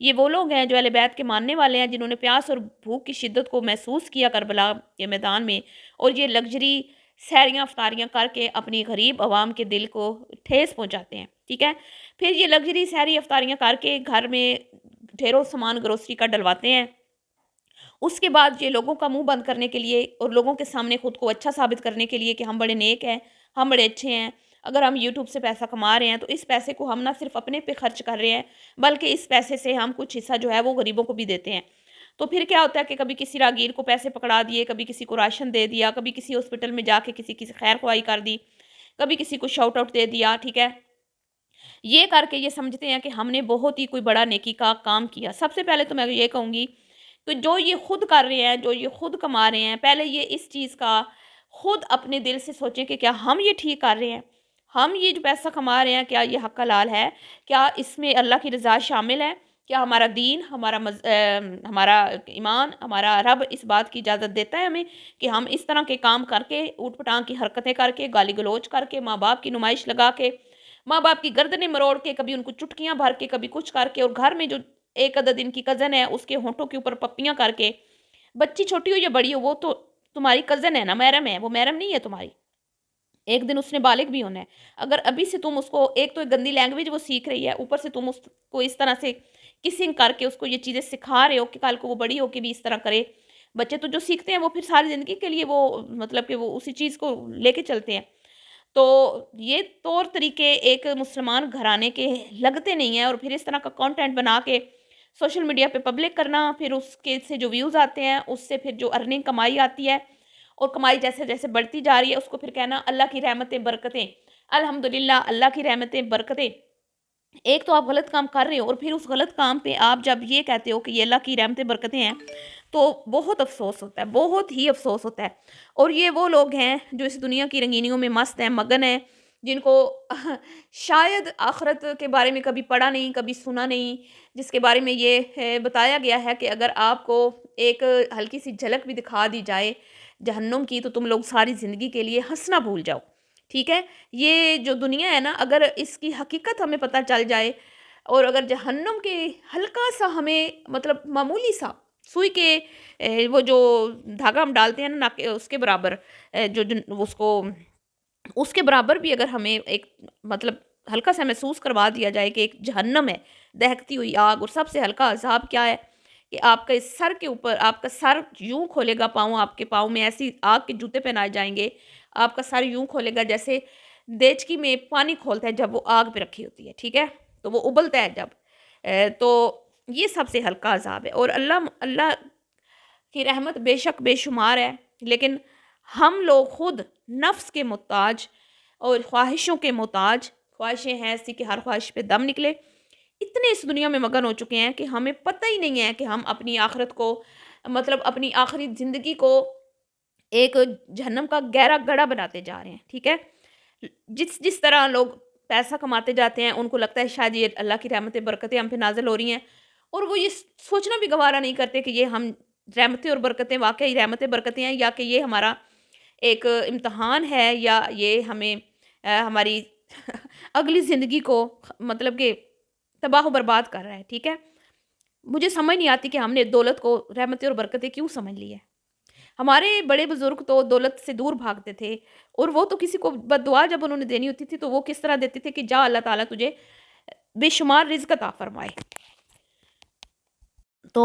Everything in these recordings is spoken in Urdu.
یہ وہ لوگ ہیں جو اہل بیت کے ماننے والے ہیں، جنہوں نے پیاس اور بھوک کی شدت کو محسوس کیا کربلا کے میدان میں، اور یہ لگژری سحریاں افطاریاں کر کے اپنی غریب عوام کے دل کو ٹھیس پہنچاتے ہیں، ٹھیک ہے۔ پھر یہ لگژری سحری افطاریاں کر کے گھر میں ڈھیروں سامان گروسری کا ڈلواتے ہیں۔ اس کے بعد یہ لوگوں کا منہ بند کرنے کے لیے اور لوگوں کے سامنے خود کو اچھا ثابت کرنے کے لیے کہ ہم بڑے نیک ہیں، ہم بڑے اچھے ہیں، اگر ہم یوٹیوب سے پیسہ کما رہے ہیں تو اس پیسے کو ہم نہ صرف اپنے پہ خرچ کر رہے ہیں، بلکہ اس پیسے سے ہم کچھ حصہ جو ہے وہ غریبوں کو بھی دیتے ہیں۔ تو پھر کیا ہوتا ہے کہ کبھی کسی راہگیر کو پیسے پکڑا دیے، کبھی کسی کو راشن دے دیا، کبھی کسی ہاسپٹل میں جا کے کسی کی خیر خواہی کر دی، کبھی کسی کو شاؤٹ آؤٹ دے دیا، ٹھیک ہے۔ یہ کر کے یہ سمجھتے ہیں کہ ہم نے بہت ہی کوئی بڑا نیکی کا کام کیا۔ سب سے پہلے تو میں یہ کہوں گی کہ جو یہ خود کر رہے ہیں، جو یہ خود کما رہے ہیں، پہلے یہ اس چیز کا خود اپنے دل سے سوچیں کہ کیا ہم یہ ٹھیک کر رہے ہیں؟ ہم یہ جو پیسہ کما رہے ہیں، کیا یہ حق حلال ہے؟ کیا اس میں اللہ کی رضا شامل ہے؟ کیا ہمارا دین، ہمارا ایمان، ہمارا رب اس بات کی اجازت دیتا ہے ہمیں کہ ہم اس طرح کے کام کر کے، اوٹ پٹانگ کی حرکتیں کر کے، گالی گلوچ کر کے، ماں باپ کی نمائش لگا کے، ماں باپ کی گردنیں مروڑ کے، کبھی ان کو چٹکیاں بھر کے، کبھی کچھ کر کے، اور گھر میں جو ایک عدد ان کی کزن ہے اس کے ہونٹوں کے اوپر پپیاں کر کے، بچی چھوٹی ہو یا بڑی ہو، وہ تو تمہاری کزن ہے نا، محرم ہے، وہ محرم نہیں ہے تمہاری، ایک دن اس نے بالغ بھی ہونا ہے۔ اگر ابھی سے تم اس کو، ایک تو گندی لینگویج وہ سیکھ رہی ہے، اوپر سے تم اس کو اس طرح سے کسنگ کر کے اس کو یہ چیزیں سکھا رہے ہو کہ کل کو وہ بڑی ہو کے بھی اس طرح کرے۔ بچے تو جو سیکھتے ہیں وہ پھر ساری زندگی کے لیے وہ مطلب کہ وہ اسی چیز کو لے کے چلتے ہیں۔ تو یہ طور طریقے ایک مسلمان گھرانے کے لگتے نہیں ہیں، اور پھر اس طرح کا کانٹینٹ بنا کے سوشل میڈیا پہ پبلک کرنا، پھر اس کے سے جو ویوز آتے ہیں اس سے پھر جو ارننگ کمائی آتی ہے، اور کمائی جیسے جیسے بڑھتی جا رہی ہے اس کو پھر کہنا اللہ کی رحمتیں برکتیں، الحمدللہ اللہ کی رحمتیں برکتیں۔ ایک تو آپ غلط کام کر رہے ہو، اور پھر اس غلط کام پہ آپ جب یہ کہتے ہو کہ یہ اللہ کی رحمتیں برکتیں ہیں، تو بہت افسوس ہوتا ہے، بہت ہی افسوس ہوتا ہے۔ اور یہ وہ لوگ ہیں جو اس دنیا کی رنگینیوں میں مست ہیں، مگن ہیں، جن کو شاید آخرت کے بارے میں کبھی پڑھا نہیں، کبھی سنا نہیں، جس کے بارے میں یہ بتایا گیا ہے کہ اگر آپ کو ایک ہلکی سی جھلک بھی دکھا دی جائے جہنم کی، تو تم لوگ ساری زندگی کے لیے ہنسنا بھول جاؤ، ٹھیک ہے۔ یہ جو دنیا ہے نا، اگر اس کی حقیقت ہمیں پتہ چل جائے، اور اگر جہنم کے ہلکا سا ہمیں مطلب معمولی سا سوئی کے وہ جو دھاگا ہم ڈالتے ہیں نا ناک اس کے برابر، اس کو اس کے برابر بھی اگر ہمیں ایک مطلب ہلکا سا محسوس کروا دیا جائے کہ ایک جہنم ہے، دہکتی ہوئی آگ، اور سب سے ہلکا عذاب کیا ہے کہ آپ کا اس سر کے اوپر، آپ کا سر یوں کھولے گا، پاؤں آپ کے پاؤں میں ایسی آگ کے جوتے پہنائے جائیں گے، آپ کا سر یوں کھولے گا جیسے دیچکی میں پانی کھولتا ہے جب وہ آگ پہ رکھی ہوتی ہے، ٹھیک ہے، تو وہ ابلتا ہے جب، تو یہ سب سے ہلکا عذاب ہے۔ اور اللہ کی رحمت بے شک بے شمار ہے، لیکن ہم لوگ خود نفس کے محتاج اور خواہشوں کے محتاج، خواہشیں ہیں ایسی کہ ہر خواہش پہ دم نکلے، اتنے اس دنیا میں مگن ہو چکے ہیں کہ ہمیں پتہ ہی نہیں ہے کہ ہم اپنی آخرت کو، مطلب اپنی آخری زندگی کو ایک جہنم کا گہرا گڑھا بناتے جا رہے ہیں، ٹھیک ہے۔ جس طرح لوگ پیسہ کماتے جاتے ہیں، ان کو لگتا ہے شاید یہ اللہ کی رحمتیں برکتیں ہم پہ نازل ہو رہی ہیں، اور وہ یہ سوچنا بھی گوارا نہیں کرتے کہ یہ ہم رحمتیں اور برکتیں واقعی رحمتیں برکتیں ہیں، یا کہ یہ ہمارا ایک امتحان ہے، یا یہ ہمیں ہماری اگلی زندگی کو مطلب کہ تباہ و برباد کر رہا ہے، ٹھیک ہے۔ مجھے سمجھ نہیں آتی کہ ہم نے دولت کو رحمتیں اور برکتیں کیوں سمجھ لی ہے۔ ہمارے بڑے بزرگ تو دولت سے دور بھاگتے تھے، اور وہ تو کسی کو بد دعا جب انہوں نے دینی ہوتی تھی تو وہ کس طرح دیتے تھے کہ جا اللہ تعالیٰ تجھے بے شمار رزق عطا فرمائے۔ تو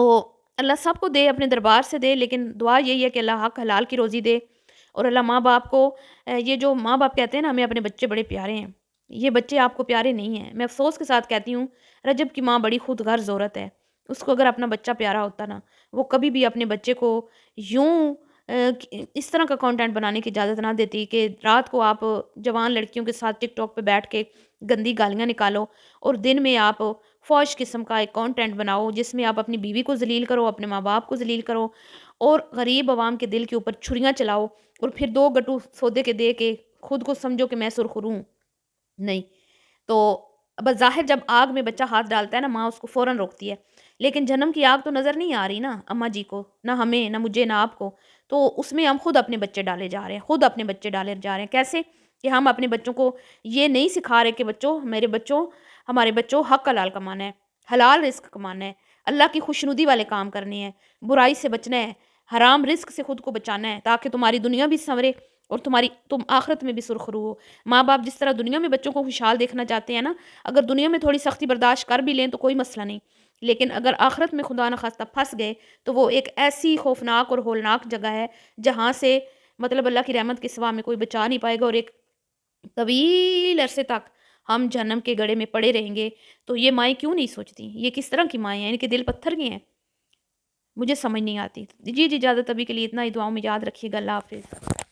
اللہ سب کو دے، اپنے دربار سے دے، لیکن دعا یہی ہے کہ اللہ حق حلال کی روزی دے، اور اللہ ماں باپ کو، یہ جو ماں باپ کہتے ہیں نا ہمیں اپنے بچے بڑے پیارے ہیں، یہ بچے آپ کو پیارے نہیں ہیں۔ میں افسوس کے ساتھ کہتی ہوں، رجب کی ماں بڑی خود غرض عورت ہے، اس کو اگر اپنا بچہ پیارا ہوتا نا، وہ کبھی بھی اپنے بچے کو یوں اس طرح کا کانٹینٹ بنانے کی اجازت نہ دیتی کہ رات کو آپ جوان لڑکیوں کے ساتھ ٹک ٹاک پہ بیٹھ کے گندی گالیاں نکالو، اور دن میں آپ فوش قسم کا ایک کانٹینٹ بناؤ جس میں آپ اپنی بیوی کو ذلیل کرو، اپنے ماں باپ کو ذلیل کرو، اور غریب عوام کے دل کے اوپر چھریاں چلاؤ، اور پھر دو گٹو سودے کے دے کے خود کو سمجھو کہ میں سرخرو ہوں۔ نہیں تو بظاہر جب آگ میں بچہ ہاتھ ڈالتا ہے نا، ماں اس کو فوراً روکتی ہے، لیکن جنم کی آگ تو نظر نہیں آ رہی نا اماں جی کو، نہ ہمیں، نہ مجھے، نہ آپ کو، تو اس میں ہم خود اپنے بچے ڈالے جا رہے ہیں، خود اپنے بچے ڈالے جا رہے ہیں۔ کیسے کہ ہم اپنے بچوں کو یہ نہیں سکھا رہے کہ بچوں، میرے بچوں، ہمارے بچوں، حق حلال کمانا ہے، حلال رزق کمانا ہے، اللہ کی خوشنودی والے کام کرنے ہیں، برائی سے بچنا ہے، حرام رزق سے خود کو بچانا ہے تاکہ تمہاری دنیا بھی سنورے اور تم آخرت میں بھی سرخرو ہو۔ ماں باپ جس طرح دنیا میں بچوں کو خوشحال دیکھنا چاہتے ہیں نا، اگر دنیا میں تھوڑی سختی برداشت کر بھی لیں تو کوئی مسئلہ نہیں، لیکن اگر آخرت میں خدا نخواستہ پھنس گئے تو وہ ایک ایسی خوفناک اور ہولناک جگہ ہے جہاں سے مطلب اللہ کی رحمت کے سوا میں کوئی بچا نہیں پائے گا، اور ایک طویل عرصے تک ہم جہنم کے گڑھے میں پڑے رہیں گے۔ تو یہ مائیں کیوں نہیں سوچتی؟ یہ کس طرح کی مائیں ہیں؟ ان کے دل پتھر کے ہیں؟ مجھے سمجھ نہیں آتی۔ جی اجازت ابھی کے لیے اتنا ہی، دعاؤں میں یاد رکھیے گا۔ اللہ حافظ۔